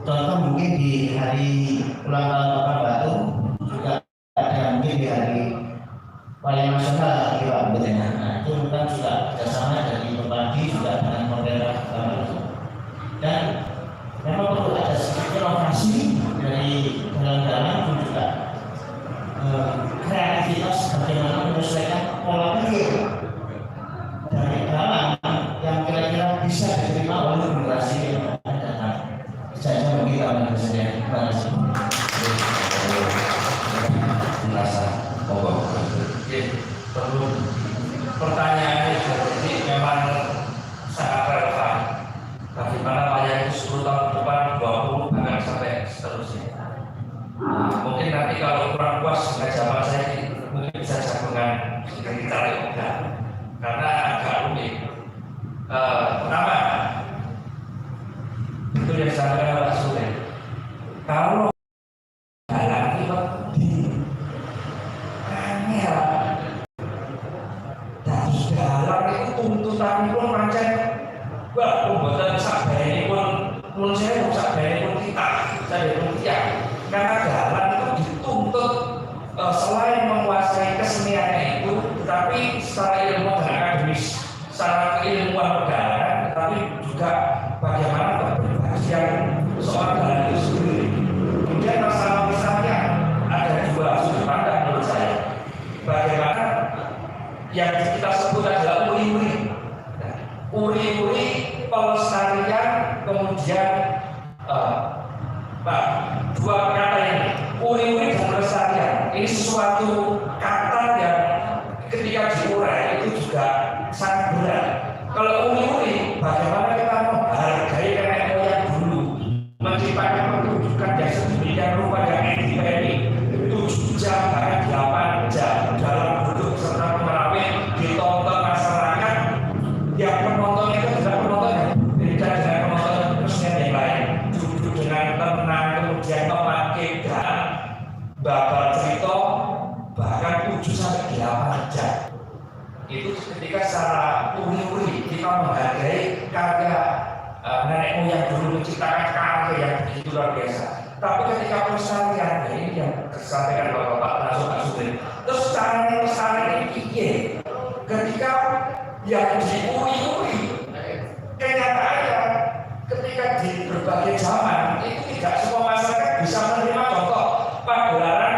Contoh mungkin di hari ulang tahun Papan Batu juga ada, mungkin di hari Wayang Nasional di Pak Bendera. Nah, itu kan juga kerjasama dari Bupati juga dengan pemerintah Papan Batu. Dan memang perlu ada sedikit inovasi dari dalam-dalam pun juga kreativitas bagaimana menyesuaikan pola pikir dari dalam yang kira-kira bisa diterima oleh generasi yang akan datang. Saya bagi kawan presiden, terima kasih. Merasa mogok. Perlu pertanyaannya seperti memang sangat relevan. Bagaimana wayang itu 10 tahun depan, 20 bahkan sampai seterusnya. Nah, mungkin nanti kalau kurang puas dengan jawaban saya mungkin bisa gabungan dengan ditarik enggak, karena agak unik. Pertama, itu yang disampaikan Pak Sule. Kalau jalan itu di angel, dan jalan itu tuntutan pun pancen, wah pembuatan sakbene pun, menurut saya sakbene pun kita, saya pun tiap. Karena jalan itu dituntut selain menguasai keseniannya itu, tetapi secara ilmu dan akademis, secara keilmuan perjalanan, tetapi juga bagaimana berbagi yang soal jalan itu sendiri. Kemudian masalah misalnya ada dua sudut pandang menurut saya. Bagaimana yang kita sebut adalah uri-uri pelestarian, kemudian dua kata ini, uri-uri dan pelestarian. Ini sesuatu kata yang ketika diurai itu juga sangat berat. Kalau uri-uri, bagaimana kita menghargai nenek moyang dulu, menciptakan pertunjukan yang sedemikian rupa yang ini 7 jam, bahkan 8 jam dalam bentuk serta merawat ditonton masyarakat. Yang penonton itu tidak penonton yang beda dengan penonton kesenian yang lain. Duduk dengan tenang, kemudian memakai dan bakal cerita bahkan 7 sampai 8 jam. Itu ketika secara uri-uri kita menghargai karya nenek moyang dulu menciptakan karya yang begitu luar biasa. Tapi ketika pelestarian, ini yang disampaikan oleh Bapak termasuk Pak Sudin. Terus caranya pelestarian ini piye? Ketika yang diuri-uri, kenyataannya ketika di berbagai zaman itu tidak semua masyarakat bisa menerima. Contoh pagelaran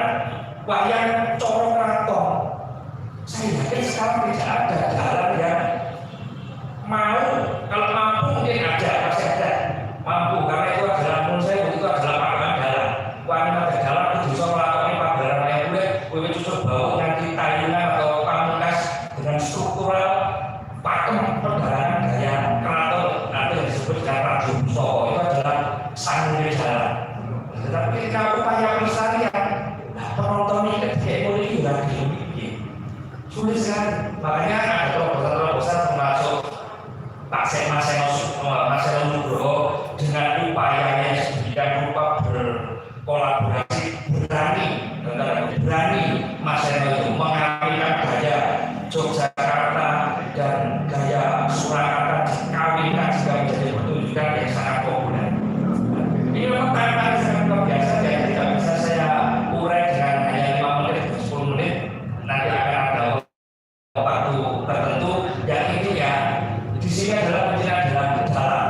wayang Coro Kraton. Saya yakin sekarang tidak ada jalan yang mau, kalau mampu mungkin ada, masih ada mampu, karena itu adalah menurut saya itu adalah pagelaran dalam. Wanita dalam itu bisa melakukan pagelaran yang boleh cucuk bau nanti tayunan atau pamungkas dengan struktural pakem perjalanan gaya keraton atau yang disebut dengan Rajumso, itu adalah sanggup jalan. Tetapi ketika upaya pelestarian, penonton ini ketika ekonomi lagi sulit sekali. Makanya ada terobosan-terobosan termasuk Pak Marcelo Nugroho dengan upayanya yang sedemikian rupa berkolaborasi berani Marcelo itu mengambilkan gaya Yogyakarta dan gaya Surakarta dikawinkan sehingga menjadi pertunjukan yang sangat populer. Ini memang tantangan sangat luar biasa dan tidak bisa saya urai dengan hanya 5 menit atau 10 menit. Nanti akan ada waktu tertentu. Yang ini ya di sini adalah penjelasan dalam jalan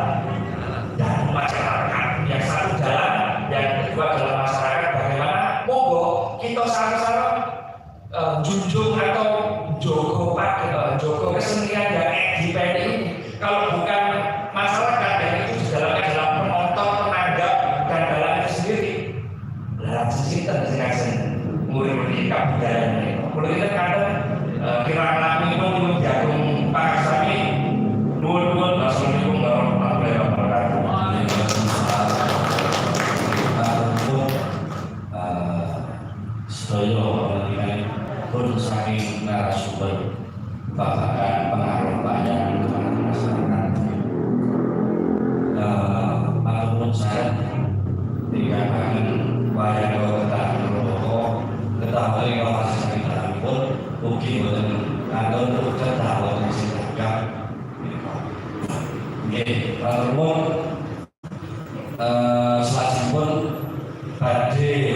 dan masyarakat. Yang satu jalan, yang kedua adalah masyarakat. Bagaimana monggo kita sama-sama junjung atau jogo kesenian yang independen ini. Kalau bukan masyarakat yang itu di dalamnya adalah penonton, penanggap dan dalam itu sendiri. Dalam sisi dengan murid-murid kebudayaan ini. Kalau kita kadang kira-kira minum jagung pakai sapi, nuwun assalamualaikum warahmatullahi wabarakatuh. Sedaya penelitian pun saking narasumber babakan pengaruh wayang kepada masyarakat. Ataupun saya dikatakan wayang ketahuan rokok, ketahuan inovasi saking dalam pun mungkin bukan kantor untuk ketahuan yang singgah. Oke, ataupun selanjutnya pun badhe